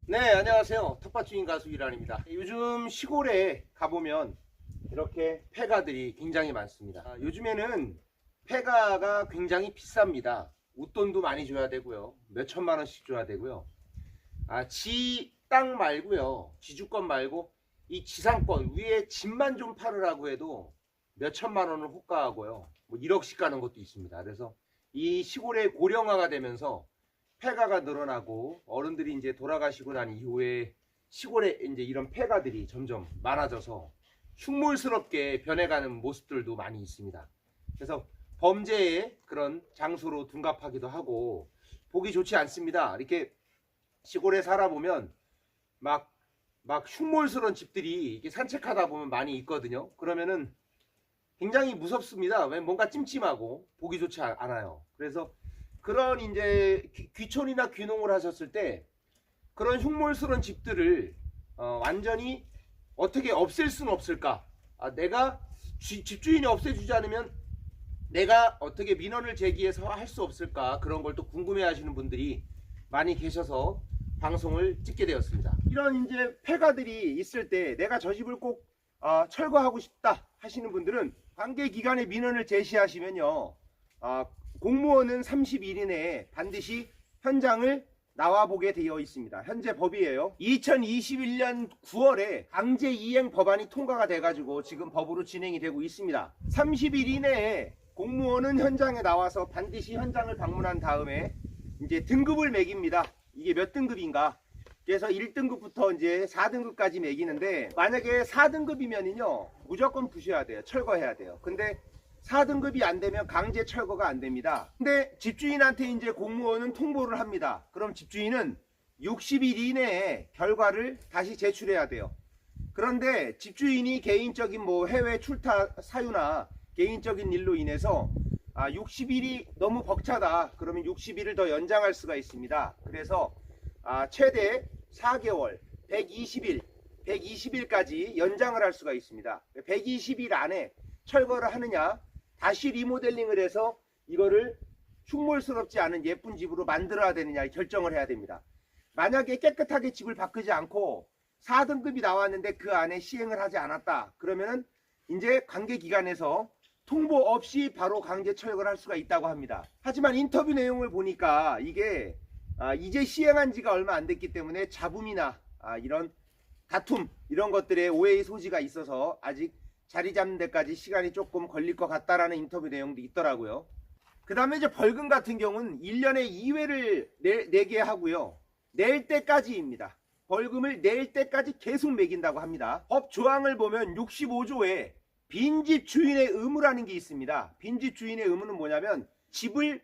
네, 안녕하세요. 텃밭주인 가수 이란입니다. 요즘 시골에 가보면 이렇게 폐가들이 굉장히 많습니다. 요즘에는 폐가가 굉장히 비쌉니다. 웃돈도 많이 줘야 되고요. 몇 천만 원씩 줘야 되고요. 지 땅 말고요. 지주권 말고 이 지상권 위에 집만 좀 팔으라고 해도 몇 천만 원을 호가하고요. 뭐 1억씩 가는 것도 있습니다. 그래서 이 시골의 고령화가 되면서 폐가가 늘어나고 어른들이 이제 돌아가시고 난 이후에 시골에 이제 이런 폐가들이 점점 많아져서 흉물스럽게 변해가는 모습들도 많이 있습니다. 그래서 범죄의 그런 장소로 둔갑하기도 하고 보기 좋지 않습니다. 이렇게 시골에 살아보면 막 흉물스러운 집들이 이렇게 산책하다 보면 많이 있거든요. 그러면은 굉장히 무섭습니다. 왜 뭔가 찜찜하고 보기 좋지 않아요. 그래서 그런 이제 귀촌이나 귀농을 하셨을 때 그런 흉물스러운 집들을 완전히 어떻게 없앨 수는 없을까? 내가 집주인이 없애주지 않으면 내가 어떻게 민원을 제기해서 할 수 없을까? 그런 걸 또 궁금해 하시는 분들이 많이 계셔서 방송을 찍게 되었습니다. 이런 이제 폐가들이 있을 때 내가 저 집을 꼭 철거하고 싶다 하시는 분들은 관계기관에 민원을 제시하시면요. 공무원은 30일 이내에 반드시 현장을 나와보게 되어 있습니다. 현재 법이에요. 2021년 9월에 강제이행 법안이 통과가 돼가지고 지금 법으로 진행이 되고 있습니다. 30일 이내에 공무원은 현장에 나와서 반드시 현장을 방문한 다음에 이제 등급을 매깁니다. 이게 몇 등급인가? 그래서 1등급부터 이제 4등급까지 매기는데 만약에 4등급이면요 무조건 부셔야 돼요. 철거해야 돼요. 근데 4등급이 안 되면 강제 철거가 안 됩니다. 근데 집주인한테 이제 공무원은 통보를 합니다. 그럼 집주인은 60일 이내에 결과를 다시 제출해야 돼요. 그런데 집주인이 개인적인 뭐 해외 출타 사유나 개인적인 일로 인해서 60일이 너무 벅차다. 그러면 60일을 더 연장할 수가 있습니다. 그래서 최대 4개월, 120일, 120일까지 연장을 할 수가 있습니다. 120일 안에 철거를 하느냐, 다시 리모델링을 해서 이거를 흉물스럽지 않은 예쁜 집으로 만들어야 되느냐 결정을 해야 됩니다. 만약에 깨끗하게 집을 바꾸지 않고 4등급이 나왔는데 그 안에 시행을 하지 않았다. 그러면은 이제 관계기관에서 통보 없이 바로 강제 철거를 할 수가 있다고 합니다. 하지만 인터뷰 내용을 보니까 이게 이제 시행한 지가 얼마 안 됐기 때문에 잡음이나 이런 다툼 이런 것들에 오해의 소지가 있어서 아직 자리 잡는 데까지 시간이 조금 걸릴 것 같다라는 인터뷰 내용도 있더라고요. 그 다음에 이제 벌금 같은 경우는 1년에 2회를 내게 하고요. 낼 때까지입니다. 벌금을 낼 때까지 계속 매긴다고 합니다. 법 조항을 보면 65조에 빈집 주인의 의무라는 게 있습니다. 빈집 주인의 의무는 뭐냐면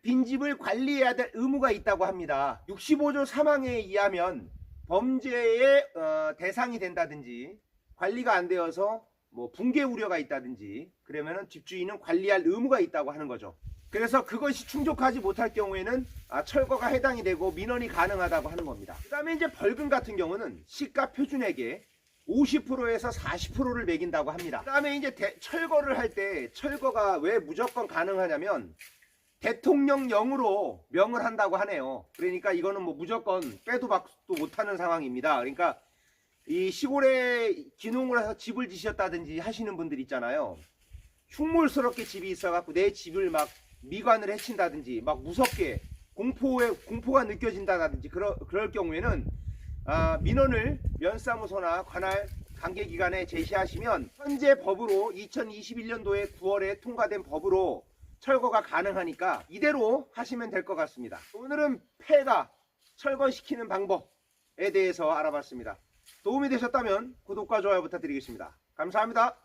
빈집을 관리해야 될 의무가 있다고 합니다. 65조 3항에 의하면 범죄의 대상이 된다든지 관리가 안 되어서 뭐 붕괴 우려가 있다든지 그러면은 집주인은 관리할 의무가 있다고 하는 거죠. 그래서 그것이 충족하지 못할 경우에는 철거가 해당이 되고 민원이 가능하다고 하는 겁니다. 그 다음에 이제 벌금 같은 경우는 시가 표준액의 50%에서 40%를 매긴다고 합니다. 그 다음에 이제 철거를 할 때 철거가 왜 무조건 가능하냐면 대통령령으로 명을 한다고 하네요. 그러니까 이거는 뭐 무조건 빼도 박도 못하는 상황입니다. 그러니까 이 시골에 귀농을 해서 집을 지셨다든지 하시는 분들 있잖아요. 흉물스럽게 집이 있어갖고 내 집을 막 미관을 해친다든지 막 무섭게 공포가 느껴진다든지 그럴 경우에는 민원을 면사무소나 관할 관계기관에 제시하시면 현재 법으로 2021년도에 9월에 통과된 법으로 철거가 가능하니까 이대로 하시면 될 것 같습니다. 오늘은 폐가 철거시키는 방법에 대해서 알아봤습니다. 도움이 되셨다면 구독과 좋아요 부탁드리겠습니다. 감사합니다.